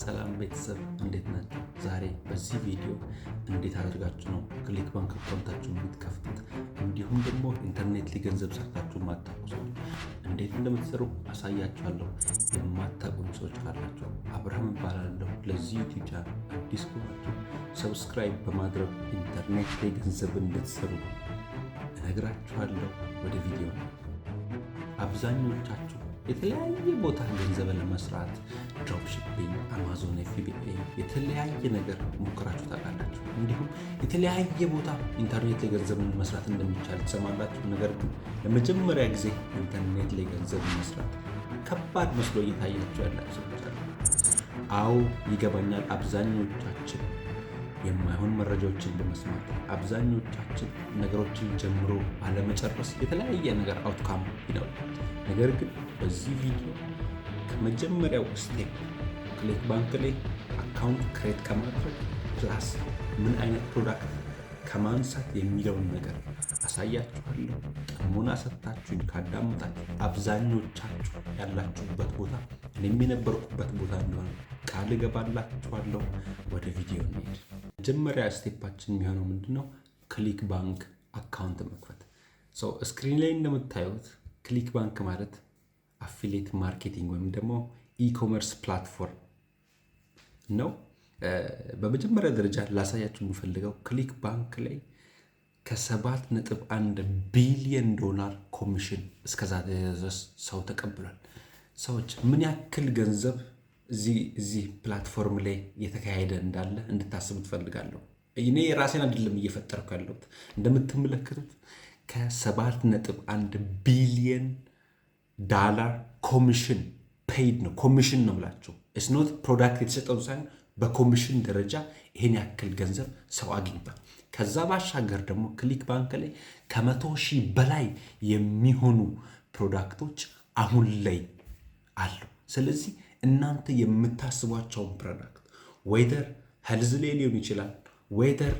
ሰላም ቤተሰብ እንዴት ናችሁ? ዛሬ በዚህ ቪዲዮ እንዴት አድርጋችሁ ነው ክሊክ ባንክ አካውንታችሁን የምትከፍቱት፣ እንዲሁም ደግሞ ኢንተርኔት ላይ ገንዘብ ሰርታችሁ የማታውቁ ሰዎች እንዴት እንደምትሰሩ አሳያችኋለሁ። የማታውቁ ሰዎች ካላችሁ አብርሃም እባላለሁ። ለዚህ ዩቲዩብ ቻናል አዲስ ከሆናችሁ ሰብስክራይብ በማድረግ ኢንተርኔት ላይ ገንዘብ እንድትሰሩ እነግራችኋለሁ። ወደ ቪዲዮ ነው። አብዛኞቻችሁ የተለያየ ቦታ ገንዘብ ለመስራት ድሮፕ ሺፒንግ፣ አማዞን ኤፍቢኤ የተለያየ ነገር ሞክራችሁ ታውቃላችሁ። እንዲሁም የተለያየ ቦታ ኢንተርኔት ላይ ገንዘብ መስራት እንደሚቻል ትሰማላችሁ። ነገር ግን ለመጀመሪያ ጊዜ ኢንተርኔት ላይ ገንዘብ መስራት ከባድ መስሎ እየታያችሁ ያላችሁ ሰዎች አሉ። አዎ ይገባኛል። አብዛኞቻችን የማይሆን መረጃዎችን በመስማት አብዛኞቻችን ነገሮችን ጀምሮ አለመጨረስ የተለያየ ነገር አውትካም ይኖራል። ነገር ግን በዚህ ቪዲዮ ከመጀመሪያው ስቴፕ ክሊክ ባንክ ላይ አካውንት ክሬት ከማድረግ ፕላስ ምን አይነት ፕሮዳክት ከማንሳት የሚለውን ነገር አሳያችኋለሁ። ጥሞና ሰጥታችሁኝ ካዳመጣችሁ አብዛኞቻችሁ ያላችሁበት ቦታ እኔም የነበርኩበት ቦታ እንደሆነ ቃል እገባላችኋለሁ። ወደ ቪዲዮ እንሄድ። መጀመሪያ ስቴፓችን የሚሆነው ምንድነው? ክሊክ ባንክ አካውንት መክፈት። ስክሪን ላይ እንደምታዩት ክሊክ ባንክ ማለት አፊሊየት ማርኬቲንግ ወይም ደግሞ ኢኮመርስ ፕላትፎርም ነው። በመጀመሪያ ደረጃ ላሳያችሁ የምፈልገው ክሊክ ባንክ ላይ ከ7.1 ቢሊዮን ዶላር ኮሚሽን እስከዛ ድረስ ሰው ተቀብሏል። ሰዎች ምን ያክል ገንዘብ እዚህ ፕላትፎርም ላይ እየተካሄደ እንዳለ እንድታስቡ ትፈልጋለሁ። እኔ የራሴን አይደለም እየፈጠርኩ ያለሁት። እንደምትመለከቱት ከ7.1 ቢሊዮን ዶላር ኮሚሽን ፔይድ ነው። ኮሚሽን ነው ብላችሁ እስኖት ፕሮዳክት የተሰጠው ሳይሆን በኮሚሽን ደረጃ ይሄን ያክል ገንዘብ ሰው አግኝቷል። ከዛ ባሻገር ደግሞ ክሊክ ባንክ ላይ ከ100,000 በላይ የሚሆኑ ፕሮዳክቶች አሁን ላይ አሉ። ስለዚህ እናንተ የምታስቧቸውን ፕሮዳክት ዌደር ሄልዝ ላይ ሊሆን ይችላል፣ ዌደር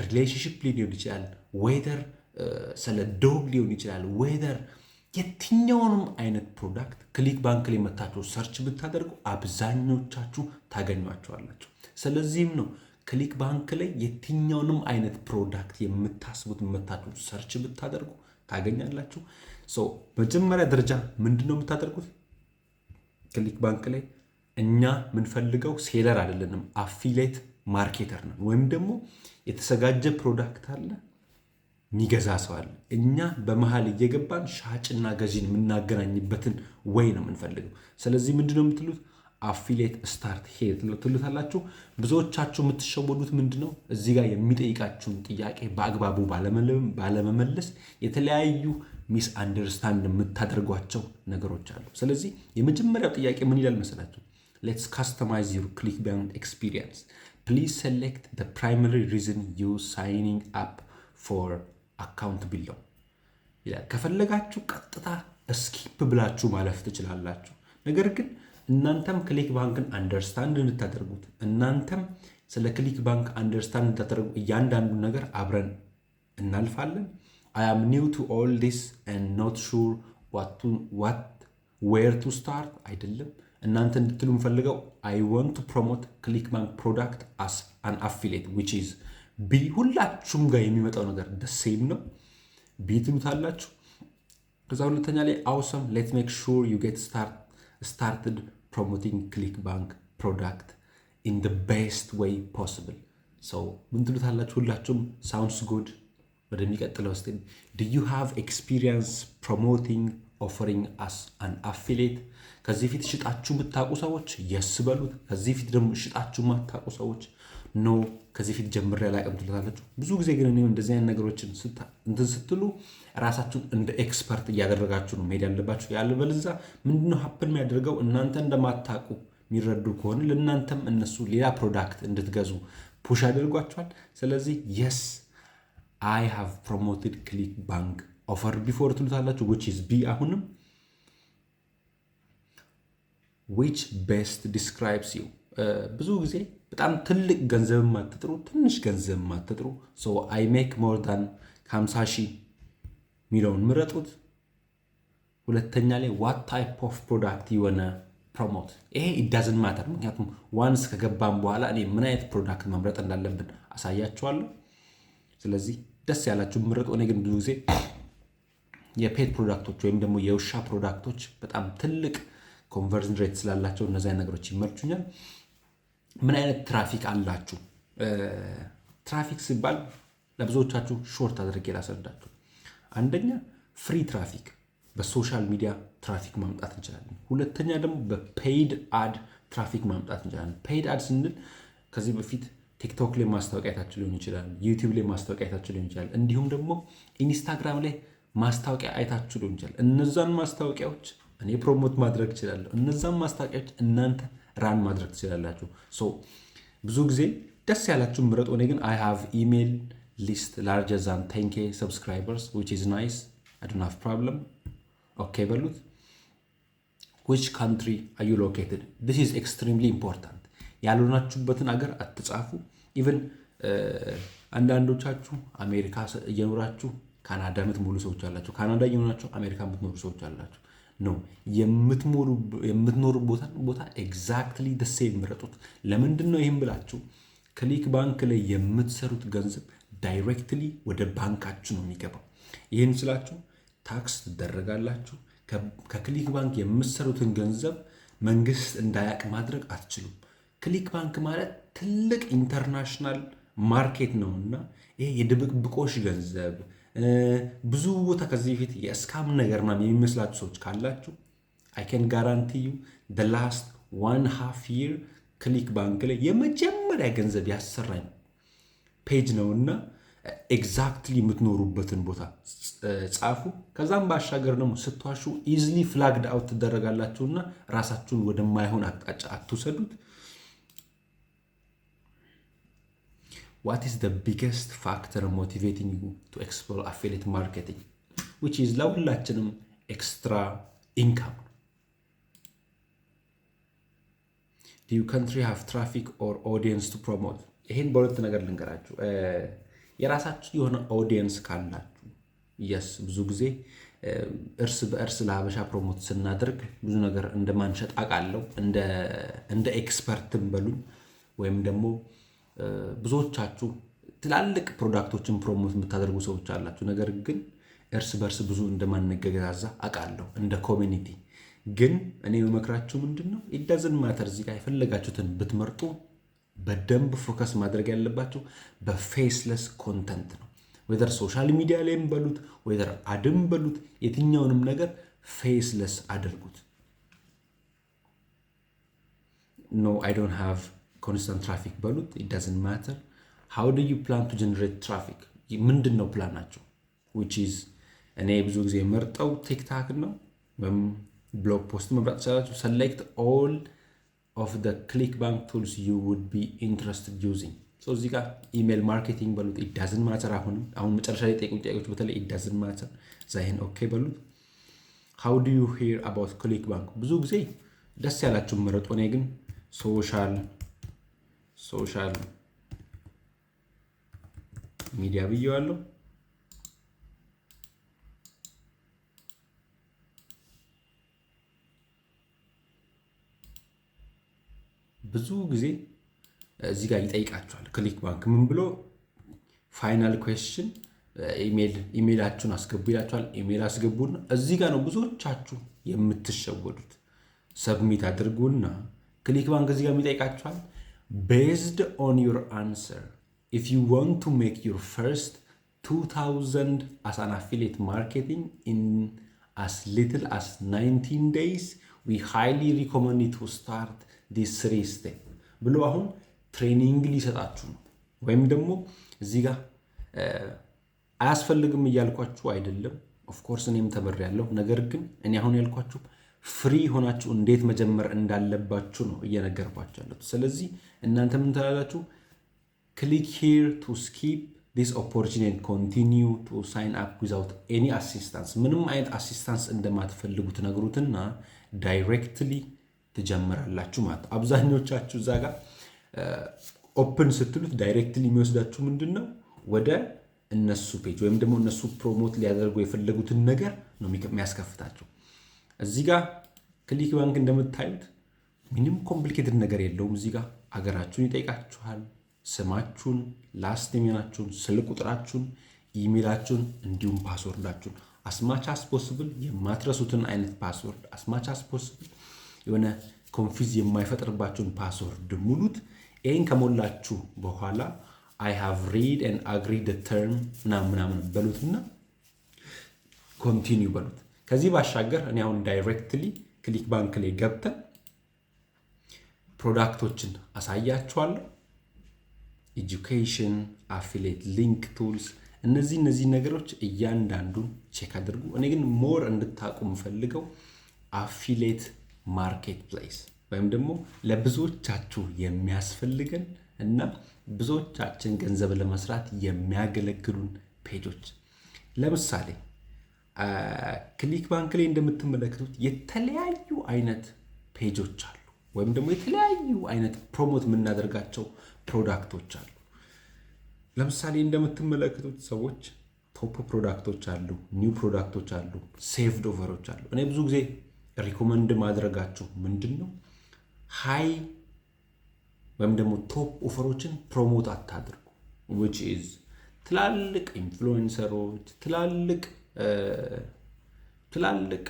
ሪሌሽንሽፕ ላይ ሊሆን ይችላል፣ ዌደር ስለ ዶግ ሊሆን ይችላል፣ ዌደር የትኛውንም አይነት ፕሮዳክት ክሊክ ባንክ ላይ መታችሁ ሰርች ብታደርጉ አብዛኞቻችሁ ታገኟቸዋላችሁ። ስለዚህም ነው ክሊክ ባንክ ላይ የትኛውንም አይነት ፕሮዳክት የምታስቡት መታችሁ ሰርች ብታደርጉ ታገኛላችሁ። መጀመሪያ ደረጃ ምንድነው የምታደርጉት? ክሊክ ባንክ ላይ እኛ የምንፈልገው ሴለር አይደለንም፣ አፊሊየት ማርኬተር ነው። ወይም ደግሞ የተዘጋጀ ፕሮዳክት አለ፣ የሚገዛ ሰው አለ። እኛ በመሃል እየገባን ሻጭና ገዢን የምናገናኝበትን ወይ ነው የምንፈልገው። ስለዚህ ምንድነው የምትሉት? አፊሊየት ስታርት ሄር ትሉታላችሁ። ብዙዎቻችሁ የምትሸወዱት ምንድነው? እዚህ ጋር የሚጠይቃችሁን ጥያቄ በአግባቡ ባለመመለስ የተለያዩ ሚስ አንደርስታንድ የምታደርጓቸው ነገሮች አሉ። ስለዚህ የመጀመሪያው ጥያቄ ምን ይላል መሰላችሁ? ሌትስ ካስተማይዝ ዩር ክሊክ ባንክ ኤክስፒሪየንስ ፕሊዝ ሴሌክት ዘ ፕራይመሪ ሪዝን ዩ ሳይኒንግ አፕ ፎር አካውንት ቢለው ይላል። ከፈለጋችሁ ቀጥታ ስኪፕ ብላችሁ ማለፍ ትችላላችሁ። ነገር ግን እናንተም ክሊክ ባንክን አንደርስታንድ እንድታደርጉት እናንተም ስለ ክሊክ ባንክ አንደርስታንድ እንድታደርጉ እያንዳንዱ ነገር አብረን እናልፋለን። I am new to all this and not sure where to start አይደለም። እናንተ እንድትሉ የምፈልገው I want to promote click bank product as an affiliate which is B። ሁላችሁም ጋር የሚመጣው ነገር the same ነው። B ትሉታላችሁ። ከዛ ሁለተኛ ላይ awesome let's make sure you get started promoting click bank product in the best way possible። ምን ትሉታላችሁ? ሁላችሁም sounds good። ወደሚቀጥለው ስቴፕ do you have experience promoting offering as an affiliate? ከዚህ ፊት ሽጣችሁ የምታውቁ ሰዎች yes በሉት። ከዚህ ፊት ደግሞ ሽጣችሁ የማታውቁ ሰዎች no ከዚህ ፊት ጀምሬ አላውቅም ትሉታላችሁ። ብዙ ጊዜ ግን እኔ እንደዚህ አይነት ነገሮችን እንትን ስትሉ ራሳችሁን እንደ ኤክስፐርት እያደረጋችሁ ነው መሄድ ያለባችሁ። ያለበለዚያ ምንድነው ሀፕን የሚያደርገው? እናንተ እንደማታውቁ የሚረዱ ከሆነ ለእናንተም እነሱ ሌላ ፕሮዳክት እንድትገዙ ፑሽ ያደርጓችኋል። ስለዚህ yes I have promoted click bank offer before ትሉታላችሁ which is B። አሁንም which best describes you ብዙ ጊዜ በጣም ትልቅ ገንዘብ ማትጥሩ፣ ትንሽ ገንዘብ ማትጥሩ I make more than 50,000 ሚሊዮን ምረጡት። ሁለተኛ ላይ what type of product you wanna ፕሮሞት። ይሄ ኢዳዝን ማተር፣ ምክንያቱም ዋንስ ከገባን በኋላ እኔ ምን አይነት ፕሮዳክት መምረጥ እንዳለብን አሳያችኋለሁ። ስለዚህ ደስ ያላችሁ ምረጡ። እኔ ግን ብዙ ጊዜ የፔት ፕሮዳክቶች ወይም ደግሞ የውሻ ፕሮዳክቶች በጣም ትልቅ ኮንቨርዥን ሬት ስላላቸው እነዚህ አይነት ነገሮች ይመርቹኛል። ምን አይነት ትራፊክ አላችሁ? ትራፊክ ሲባል ለብዙዎቻችሁ ሾርት አድርጌ ላስረዳችሁ። አንደኛ ፍሪ ትራፊክ፣ በሶሻል ሚዲያ ትራፊክ ማምጣት እንችላለን። ሁለተኛ ደግሞ በፔይድ አድ ትራፊክ ማምጣት እንችላለን። ፔይድ አድ ስንል ከዚህ በፊት ቲክቶክ ላይ ማስታወቂያ አይታችሁ ሊሆን ይችላል፣ ዩቲዩብ ላይ ማስታወቂያ አይታችሁ ሊሆን ይችላል፣ እንዲሁም ደግሞ ኢንስታግራም ላይ ማስታወቂያ አይታችሁ ሊሆን ይችላል። እነዛን ማስታወቂያዎች እኔ ፕሮሞት ማድረግ እችላለሁ። እነዛን ማስታወቂያዎች እናንተ ራን ማድረግ ትችላላችሁ። ብዙ ጊዜ ደስ ያላችሁ ምረጡ። እኔ ግን አይ ሃቭ ኢሜል ሊስት ላርጀር ዛን 10K ሰብስክራይበርስ ዊች ኢዝ ናይስ አይ ዶንት ሃቭ ፕሮብለም። ኦኬ በሉት። ዊች ካንትሪ አር ዩ ሎኬትድ? ዲስ ኢዝ ኤክስትሪምሊ ኢምፖርታንት። ያልሆናችሁበትን አገር አትጻፉ። ኢቨን አንዳንዶቻችሁ አሜሪካ እየኖራችሁ ካናዳ የምትሞሉ ሰዎች አላችሁ። ካናዳ እየኖራችሁ አሜሪካ የምትኖሩ ሰዎች አላችሁ። ኖ የምትኖሩ ቦታ ኤግዛክትሊ ደሴም ምረጡት። ለምንድን ነው ይህም ብላችሁ? ክሊክ ባንክ ላይ የምትሰሩት ገንዘብ ዳይሬክትሊ ወደ ባንካችሁ ነው የሚገባው። ይህን ስላችሁ ታክስ ትደረጋላችሁ። ከክሊክ ባንክ የምትሰሩትን ገንዘብ መንግስት እንዳያቅ ማድረግ አትችሉም። ክሊክ ባንክ ማለት ትልቅ ኢንተርናሽናል ማርኬት ነው እና ይሄ የድብቅብቆሽ ገንዘብ ብዙ ቦታ ከዚህ በፊት የእስካም ነገር ምናምን የሚመስላችሁ ሰዎች ካላችሁ አይ ካን ጋራንቲ ዩ the last 1.5 year ክሊክ ባንክ ላይ የመጀመሪያ ገንዘብ ያሰራኝ ፔጅ ነው እና ኤግዛክትሊ የምትኖሩበትን ቦታ ጻፉ። ከዛም ባሻገር ደግሞ ስትዋሹ ኢዝሊ ፍላግድ አውት ትደረጋላችሁና ራሳችሁን ወደማይሆን አቅጣጫ አትውሰዱት። What is the biggest factor motivating you to explore affiliate marketing? Which is ለሁላችንም extra income. Do your country have traffic or audience to promote? ይሄን በሁለት ነገር ልንገራችሁ። የራሳችሁ የሆነ ኦዲየንስ ካላችሁ የስ ብዙ ጊዜ እርስ በእርስ ለሀበሻ ፕሮሞት ስናደርግ ብዙ ነገር እንደማንሸጥ አውቃለሁ። እንደ ኤክስፐርትም በሉኝ ወይም ደግሞ ብዙዎቻችሁ ትላልቅ ፕሮዳክቶችን ፕሮሞት የምታደርጉ ሰዎች አላችሁ። ነገር ግን እርስ በርስ ብዙ እንደማንገዛዛ አውቃለሁ እንደ ኮሚኒቲ። ግን እኔ የምመክራችሁ ምንድን ነው ኢዳዝን ማተር እዚህ ጋር የፈለጋችሁትን ብትመርጡ በደንብ ፎከስ ማድረግ ያለባችሁ በፌስለስ ኮንተንት ነው። ወይዘር ሶሻል ሚዲያ ላይም በሉት ወይዘር አድም በሉት የትኛውንም ነገር ፌስለስ አድርጉት። ኖ አይ ዶንት ሃቭ ኮንስታንት ትራፊክ በሉት it doesn't matter. how do you plan to generate traffic? ምንድን ነው ፕላናቸው? which is እኔ ብዙ ጊዜ መርጠው ቲክታክ ነው ወይም ብሎግ ፖስት መምረጥ ትችላላችሁ። select all of the clickbank tools you would be interested using. so እዚህ ጋር ኢሜል ማርኬቲንግ በሉት it doesn't matter። አሁን መጨረሻ ላይ ጠይቁኝ ጥያቄዎች በተለይ it doesn't matter። ዛይን ኦኬ በሉት። how do you hear about clickbank? ብዙ ጊዜ ደስ ያላችሁ መረጡ። እኔ ግን ሶሻል ሚዲያ ብየዋለሁ። ብዙ ጊዜ እዚህ ጋር ይጠይቃችኋል ክሊክ ባንክ ምን ብሎ ፋይናል ኩዌስችን ኢሜይላችሁን አስገቡ ይላችኋል። ኢሜይል አስገቡና እዚህ ጋር ነው ብዙዎቻችሁ የምትሸወዱት። ሰብሚት አድርጉና ክሊክ ባንክ እዚህ ጋር የሚጠይቃችኋል based on your answer if you want to make your first 2000 as an affiliate marketing in as little as 19 days we highly recommend you to start this 3 step ብሎ አሁን ትሬኒንግ ሊሰጣችሁ ነው። ወይም ደግሞ እዚህ ጋር አያስፈልግም እያልኳችሁ አይደለም። ኦፍ ኮርስ እኔም ተመሪያለሁ። ነገር ግን እኔ አሁን ያልኳችሁ ፍሪ ሆናችሁ እንዴት መጀመር እንዳለባችሁ ነው እየነገርኳችሁ ያለሁት። ስለዚህ እናንተ ምን ትላላችሁ? click here to skip this opportunity and continue to sign up without any assistance. ምንም አይነት አሲስታንስ እንደማትፈልጉ ትነግሩትና ዳይሬክትሊ ትጀምራላችሁ ማለት ነው። አብዛኞቻችሁ እዛ ጋር ኦፕን ስትሉት ዳይሬክትሊ የሚወስዳችሁ ምንድነው ወደ እነሱ ፔጅ ወይም ደግሞ እነሱ ፕሮሞት ሊያደርጉ የፈለጉትን ነገር ነው የሚያስከፍታቸው። እዚህ ጋር ክሊክ ባንክ እንደምታዩት ምንም ኮምፕሊኬትድ ነገር የለውም። እዚህ ጋር አገራችሁን ይጠይቃችኋል። ስማችሁን፣ ላስት ኔማችሁን፣ ስልክ ቁጥራችሁን፣ ኢሜይላችሁን እንዲሁም ፓስወርዳችሁን አስማች አስ ፖስብል የማትረሱትን አይነት ፓስወርድ አስማች አስ ፖስብል የሆነ ኮንፊዝ የማይፈጥርባችሁን ፓስወርድ ሙሉት። ይህን ከሞላችሁ በኋላ I have read and agreed the term ምናምን በሉትና ኮንቲኒው በሉት። ከዚህ ባሻገር እኔ አሁን ዳይሬክትሊ ክሊክ ባንክ ላይ ገብተን ፕሮዳክቶችን አሳያችኋለሁ። ኤጁኬሽን፣ አፊሊየት ሊንክ ቱልስ፣ እነዚህ ነገሮች እያንዳንዱን ቼክ አድርጉ። እኔ ግን ሞር እንድታቁ የምፈልገው አፊሊየት ማርኬት ፕሌስ ወይም ደግሞ ለብዙዎቻችሁ የሚያስፈልገን እና ብዙዎቻችን ገንዘብ ለመስራት የሚያገለግሉን ፔጆች። ለምሳሌ ክሊክ ባንክ ላይ እንደምትመለከቱት የተለያዩ አይነት ፔጆች አሉ፣ ወይም ደግሞ የተለያዩ አይነት ፕሮሞት የምናደርጋቸው ፕሮዳክቶች አሉ። ለምሳሌ እንደምትመለከቱት ሰዎች ቶፕ ፕሮዳክቶች አሉ፣ ኒው ፕሮዳክቶች አሉ፣ ሴቭድ ኦፈሮች አሉ። እኔ ብዙ ጊዜ ሪኮመንድ ማድረጋችሁ ምንድን ነው ሃይ ወይም ደግሞ ቶፕ ኦፈሮችን ፕሮሞት አታድርጉ። which is ትላልቅ ኢንፍሉዌንሰሮች፣ ትላልቅ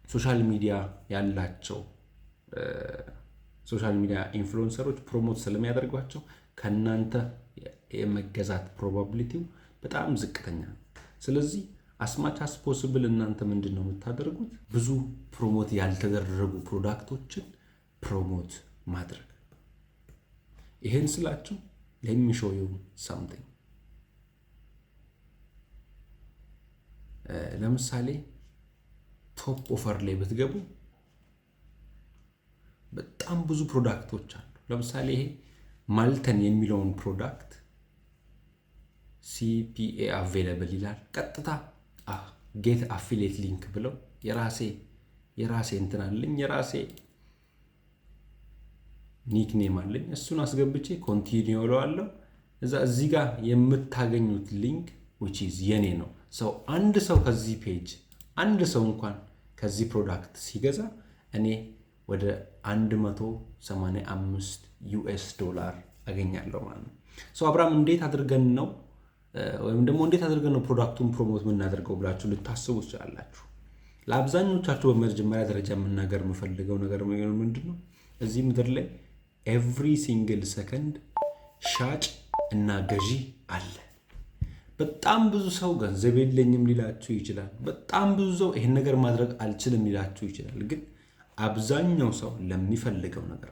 ሶሻል ሚዲያ ያላቸው ሶሻል ሚዲያ ኢንፍሉዌንሰሮች ፕሮሞት ስለሚያደርጓቸው ከእናንተ የመገዛት ፕሮባቢሊቲው በጣም ዝቅተኛ ነው። ስለዚህ አስማች አስ ፖስብል እናንተ ምንድን ነው የምታደርጉት? ብዙ ፕሮሞት ያልተደረጉ ፕሮዳክቶችን ፕሮሞት ማድረግ። ይሄን ስላችሁ let me show you something። ለምሳሌ ቶፕ ኦፈር ላይ ብትገቡ በጣም ብዙ ፕሮዳክቶች አሉ። ለምሳሌ ይሄ ማልተን የሚለውን ፕሮዳክት CPA available ይላል። ቀጥታ ጌት አፊሊየት ሊንክ ብለው የራሴ እንትን አለኝ፣ የራሴ ኒክኔም አለኝ። እሱን አስገብቼ ኮንቲኒው እለዋለሁ። እዚህ ጋር የምታገኙት ሊንክ which is የኔ ነው። አንድ ሰው ከዚህ ፔጅ አንድ ሰው እንኳን ከዚህ ፕሮዳክት ሲገዛ እኔ ወደ 185 US ዶላር አገኛለሁ ማለት ነው። አብርሃም እንዴት አድርገን ነው ፕሮዳክቱን ፕሮሞት የምናደርገው ብላችሁ ልታስቡ ትችላላችሁ። ለአብዛኞቻችሁ በመጀመሪያ ደረጃ መናገር የምፈልገው ነገር ምንድን ነው? እዚህ ምድር ላይ ኤቭሪ ሲንግል ሰከንድ ሻጭ እና ገዢ አለ። በጣም ብዙ ሰው ገንዘብ የለኝም ሊላችሁ ይችላል። በጣም ብዙ ሰው ይሄን ነገር ማድረግ አልችልም ሊላችሁ ይችላል። ግን አብዛኛው ሰው ለሚፈልገው ነገር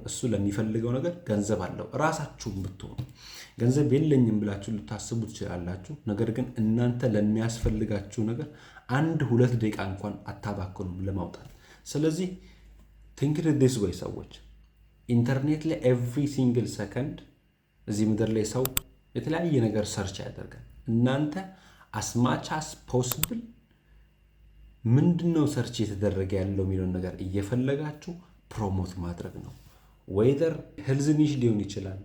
እሱ ለሚፈልገው ነገር ገንዘብ አለው። ራሳችሁም ብትሆኑ ገንዘብ የለኝም ብላችሁ ልታስቡ ትችላላችሁ። ነገር ግን እናንተ ለሚያስፈልጋችሁ ነገር 1-2 ደቂቃ እንኳን አታባክኑም ለማውጣት። ስለዚህ think this way ሰዎች ኢንተርኔት ላይ ኤቭሪ ሲንግል ሰከንድ እዚህ ምድር ላይ ሰው የተለያየ ነገር ሰርች ያደርጋል። እናንተ አስማች አስ ፖስብል ምንድነው ሰርች የተደረገ ያለው የሚለውን ነገር እየፈለጋችሁ ፕሮሞት ማድረግ ነው። ወይዘር ሄልዝ ኒሽ ሊሆን ይችላል፣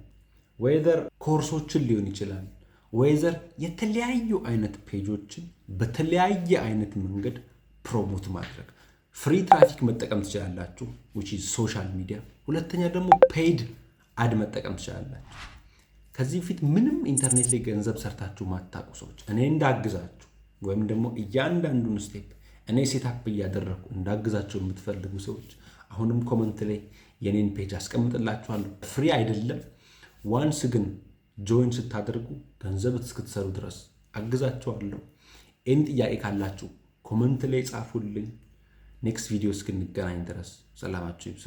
ወይዘር ኮርሶችን ሊሆን ይችላል፣ ወይዘር የተለያዩ አይነት ፔጆችን በተለያየ አይነት መንገድ ፕሮሞት ማድረግ። ፍሪ ትራፊክ መጠቀም ትችላላችሁ which is ሶሻል ሚዲያ። ሁለተኛ ደግሞ ፔይድ አድ መጠቀም ትችላላችሁ። ከዚህ በፊት ምንም ኢንተርኔት ላይ ገንዘብ ሰርታችሁ ማታውቁ ሰዎች እኔ እንዳግዛችሁ ወይም ደግሞ እያንዳንዱን ስቴፕ እኔ ሴታፕ እያደረኩ እንዳግዛችሁ የምትፈልጉ ሰዎች አሁንም ኮመንት ላይ የኔን ፔጅ አስቀምጥላችኋለሁ። ፍሪ አይደለም። ዋንስ ግን ጆይን ስታደርጉ ገንዘብ እስክትሰሩ ድረስ አግዛችኋለሁ። ይህን ጥያቄ ካላችሁ ኮመንት ላይ ጻፉልኝ። ኔክስት ቪዲዮ እስክንገናኝ ድረስ ሰላማችሁ ይብዛ።